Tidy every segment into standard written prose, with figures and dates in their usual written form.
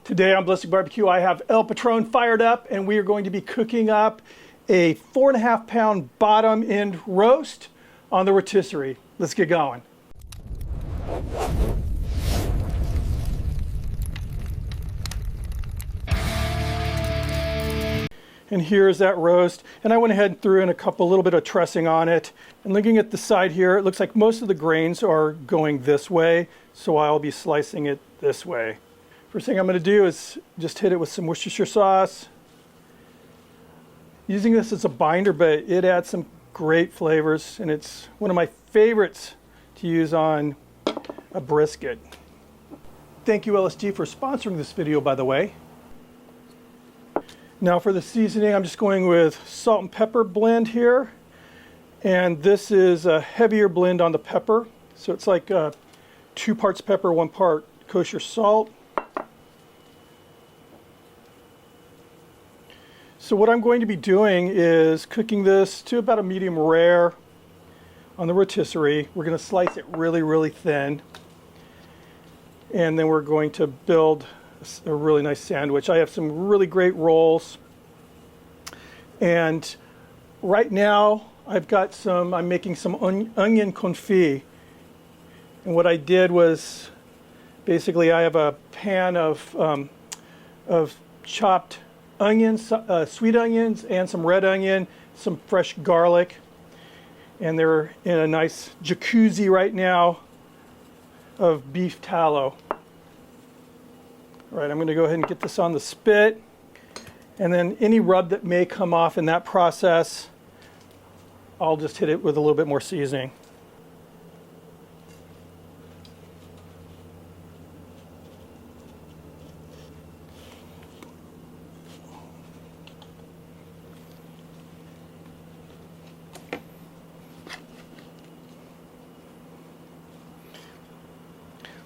Today on Ballistic Barbecue, I have El Patron fired up, and we are going to be cooking up a 4.5 pound bottom end roast on the rotisserie. Let's get going. And here's that roast, and I went ahead and threw in a little bit of dressing on it. And looking at the side here, it looks like most of the grains are going this way, so I'll be slicing it this way. First thing I'm going to do is just hit it with some Worcestershire sauce. Using this as a binder, but it adds some great flavors, and it's one of my favorites to use on a brisket. Thank you, LSG, for sponsoring this video, by the way. Now for the seasoning, I'm just going with salt and pepper blend here. And this is a heavier blend on the pepper. So it's like 2 parts pepper, 1 part kosher salt. So what I'm going to be doing is cooking this to about a medium rare on the rotisserie. We're going to slice it really, really thin. And then we're going to build a really nice sandwich. I have some really great rolls. And right now I'm making some onion confit. And what I did was basically I have a pan of chopped onions, sweet onions, and some red onion, some fresh garlic, and they're in a nice jacuzzi right now of beef tallow. All right, I'm going to go ahead and get this on the spit, and then any rub that may come off in that process, I'll just hit it with a little bit more seasoning.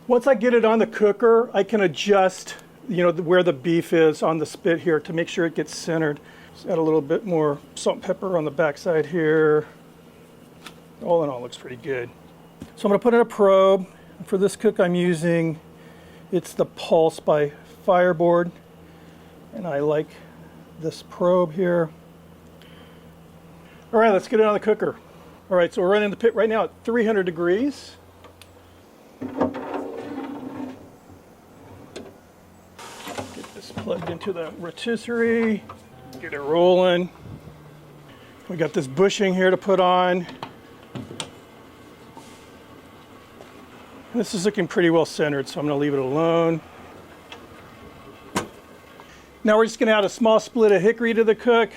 Once I get it on the cooker, I can adjust, where the beef is on the spit here to make sure it gets centered. Just add a little bit more salt and pepper on the backside here. All in all, it looks pretty good. So I'm going to put in a probe. For this cook, I'm using, it's the Pulse by Fireboard, and I like this probe here. All right, let's get it on the cooker. All right, so we're running the pit right now at 300 degrees. Plugged into the rotisserie, get it rolling. We got this bushing here to put on. This is looking pretty well centered, so I'm going to leave it alone. Now we're just going to add a small split of hickory to the cook.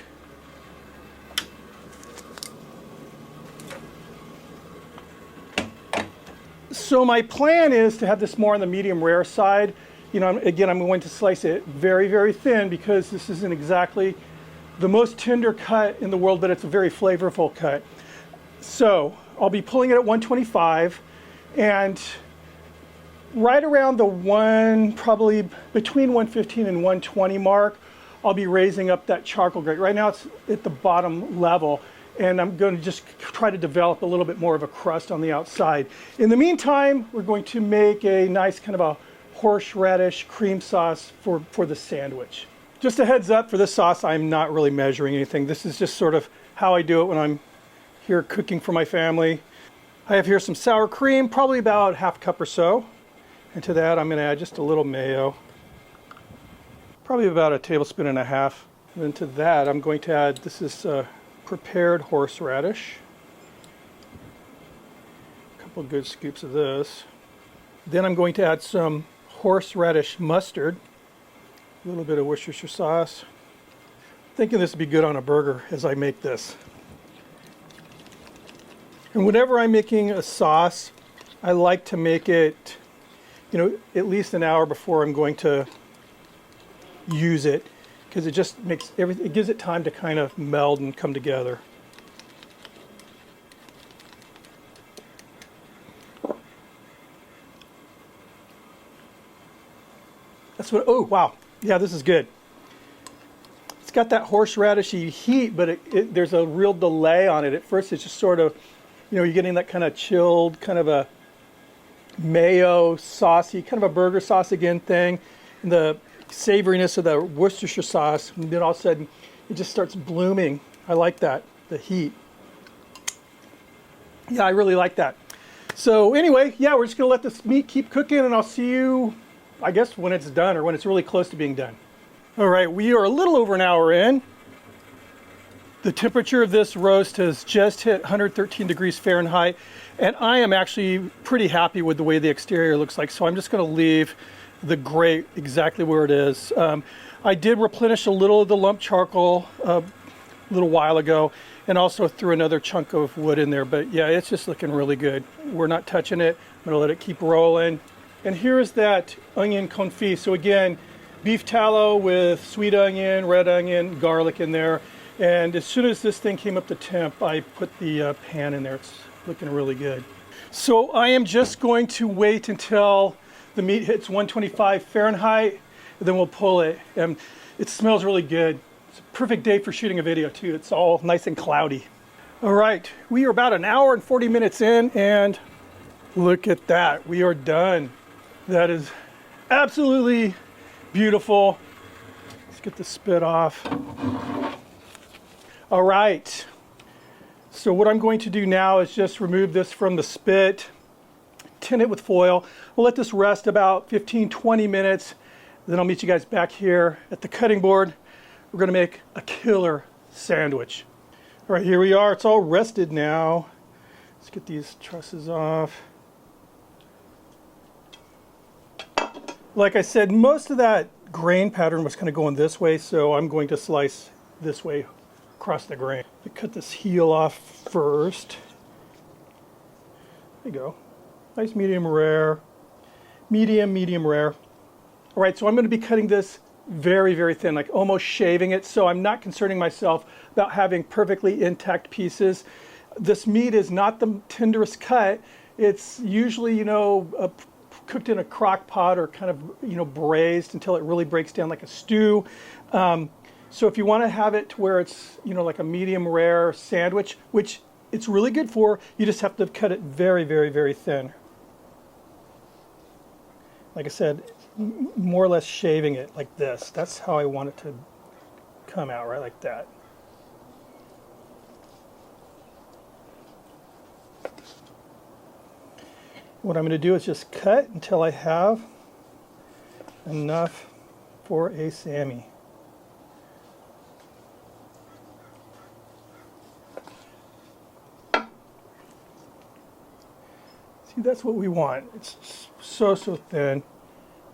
So my plan is to have this more on the medium rare side. Again, I'm going to slice it very, very thin because this isn't exactly the most tender cut in the world, but it's a very flavorful cut. So I'll be pulling it at 125, and right around the probably between 115 and 120 mark, I'll be raising up that charcoal grate. Right now it's at the bottom level, and I'm going to just try to develop a little bit more of a crust on the outside. In the meantime, we're going to make a nice kind of a horseradish cream sauce for the sandwich. Just a heads up, for this sauce, I'm not really measuring anything. This is just sort of how I do it when I'm here cooking for my family. I have here some sour cream, probably about ½ cup or so. And to that, I'm going to add just a little mayo, probably about 1.5 tablespoons. And then to that, I'm going to add, this is prepared horseradish. A couple of good scoops of this. Then I'm going to add some horseradish mustard, a little bit of Worcestershire sauce. Thinking this would be good on a burger as I make this. And whenever I'm making a sauce, I like to make it, at least an hour before I'm going to use it, because it just makes everything, it gives it time to kind of meld and come together. That's what, oh wow, yeah, this is good. It's got that horseradishy heat, but there's a real delay on it. At first it's just sort of, you're getting that kind of chilled, kind of a mayo, saucy, kind of a burger sauce again thing. And the savoriness of the Worcestershire sauce, and then all of a sudden it just starts blooming. I like that, the heat. Yeah, I really like that. So anyway, yeah, we're just gonna let this meat keep cooking, and I'll see you, I guess, when it's done or when it's really close to being done. All right, we are a little over an hour in. The temperature of this roast has just hit 113 degrees Fahrenheit, and I am actually pretty happy with the way the exterior looks like, so I'm just gonna leave the grate exactly where it is. I did replenish a little of the lump charcoal a little while ago, and also threw another chunk of wood in there, but yeah, it's just looking really good. We're not touching it. I'm gonna let it keep rolling. And here's that onion confit. So again, beef tallow with sweet onion, red onion, garlic in there. And as soon as this thing came up to temp, I put the pan in there. It's looking really good. So I am just going to wait until the meat hits 125 Fahrenheit, and then we'll pull it. And it smells really good. It's a perfect day for shooting a video too. It's all nice and cloudy. All right, we are about an hour and 40 minutes in, and look at that, we are done. That is absolutely beautiful. Let's get the spit off. All right, so what I'm going to do now is just remove this from the spit, tin it with foil. We'll let this rest about 15-20 minutes. Then I'll meet you guys back here at the cutting board. We're gonna make a killer sandwich. All right, here we are. It's all rested now. Let's get these trusses off. Like I said, most of that grain pattern was kind of going this way, so I'm going to slice this way across the grain. I cut this heel off first. There you go. Nice medium rare. Medium rare. All right, so I'm going to be cutting this very, very thin, like almost shaving it, so I'm not concerning myself about having perfectly intact pieces. This meat is not the tenderest cut. It's usually, cooked in a crock pot or kind of, braised until it really breaks down like a stew. So if you want to have it to where it's, like a medium rare sandwich, which it's really good for, you just have to cut it very, very, very thin. Like I said, more or less shaving it like this. That's how I want it to come out, right like that. What I'm going to do is just cut until I have enough for a Sammy. See, that's what we want. It's so thin.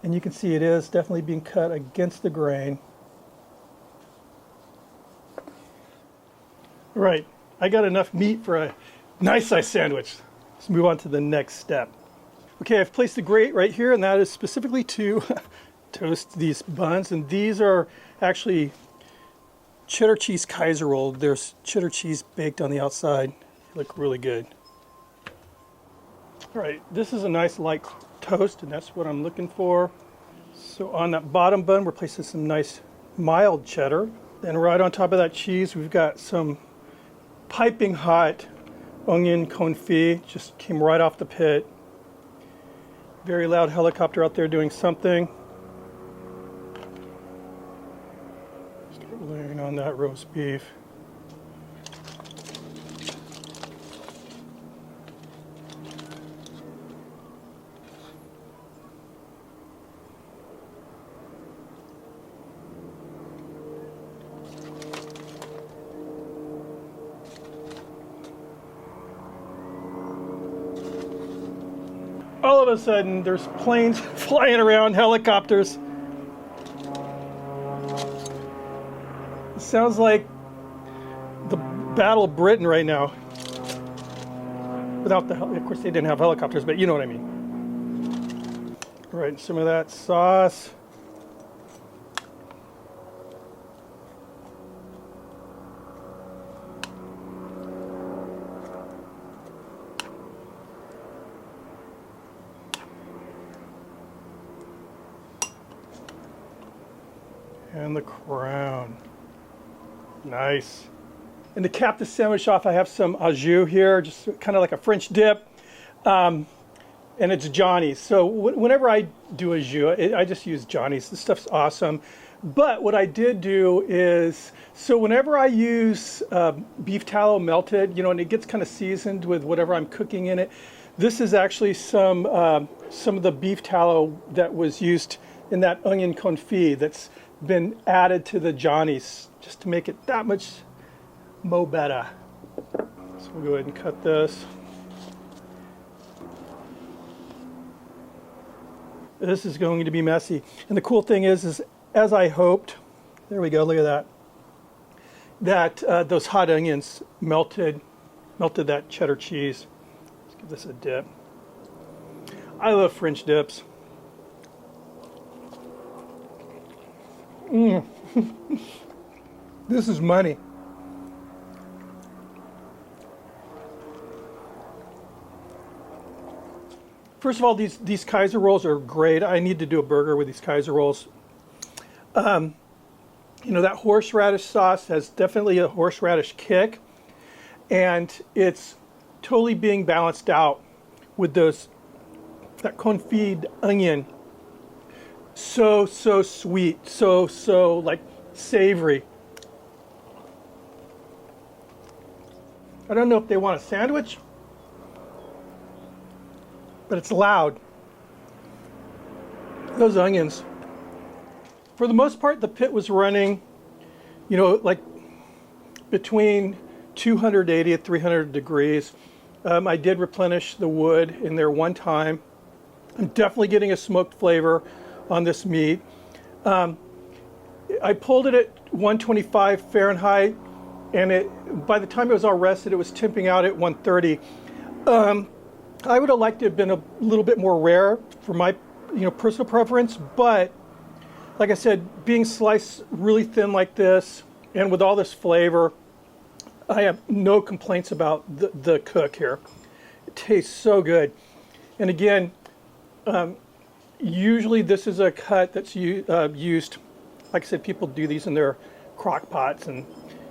And you can see it is definitely being cut against the grain. All right, I got enough meat for a nice size sandwich. Let's move on to the next step. Okay, I've placed the grate right here, and that is specifically to toast these buns. And these are actually cheddar cheese kaiser rolled. There's cheddar cheese baked on the outside. They look really good. All right, this is a nice light toast, and that's what I'm looking for. So on that bottom bun, we're placing some nice mild cheddar. Then right on top of that cheese, we've got some piping hot onion confit. Just came right off the pit. Very loud helicopter out there doing something. Start layering on that roast beef. All of a sudden, there's planes flying around, helicopters. It sounds like the Battle of Britain right now. Without of course, they didn't have helicopters, but you know what I mean. All right, some of that sauce. And the crown. Nice. And to cap the sandwich off, I have some au jus here, just kind of like a French dip. and it's Johnny's. So whenever I do a jus, I just use Johnny's. This stuff's awesome. But what I did do is, so whenever I use beef tallow melted, you know, and it gets kind of seasoned with whatever I'm cooking in it, this is actually some of the beef tallow that was used in that onion confit that's been added to the Johnny's just to make it that much mo better. So we'll go ahead and cut this. This is going to be messy. And the cool thing is as I hoped, there we go, look at that, that those hot onions melted that cheddar cheese. Let's give this a dip. I love French dips. This is money. First of all, these Kaiser rolls are great. I need to do a burger with these Kaiser rolls. You know, that horseradish sauce has definitely a horseradish kick, and it's totally being balanced out with that confit onion. So sweet, so like savory. I don't know if they want a sandwich, but it's loud. Those onions. For the most part, the pit was running, you know, like between 280 and 300 degrees. I did replenish the wood in there one time. I'm definitely getting a smoked flavor on this meat. I pulled it at 125 Fahrenheit, and by the time it was all rested, it was temping out at 130. I would have liked to have been a little bit more rare for my, you know, personal preference, but like I said, being sliced really thin like this and with all this flavor, I have no complaints about the cook here. It tastes so good. And again, usually this is a cut that's used, like I said, people do these in their crock pots, and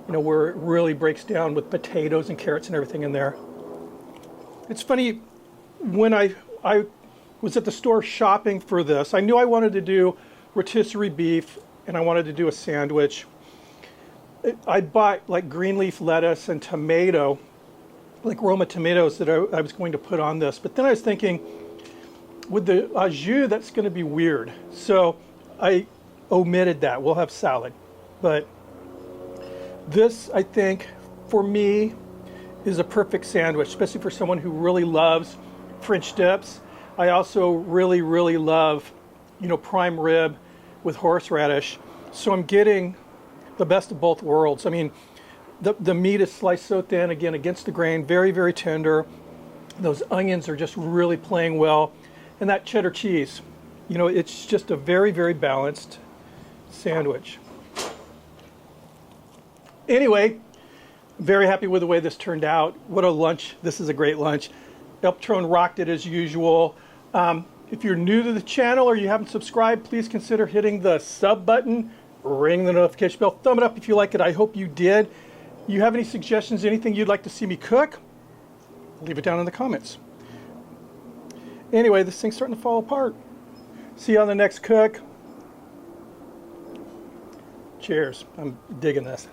you know, where it really breaks down with potatoes and carrots and everything in there. It's funny, when I was at the store shopping for this, I knew I wanted to do rotisserie beef and I wanted to do a sandwich. I bought like green leaf lettuce and tomato, like Roma tomatoes that I was going to put on this. But then I was thinking, with the au jus, that's going to be weird. So I omitted that. We'll have salad. But this, I think, for me, is a perfect sandwich, especially for someone who really loves French dips. I also really, really love, you know, prime rib with horseradish. So I'm getting the best of both worlds. I mean, the meat is sliced so thin, again, against the grain, very, very tender. Those onions are just really playing well. And that cheddar cheese, you know, it's just a very, very balanced sandwich. Anyway, very happy with the way this turned out. What a lunch. This is a great lunch. Patron rocked it as usual. If you're new to the channel or you haven't subscribed, please consider hitting the sub button, ring the notification bell, thumb it up if you like it. I hope you did. You have any suggestions, anything you'd like to see me cook? Leave it down in the comments. Anyway, this thing's starting to fall apart. See you on the next cook. Cheers. I'm digging this.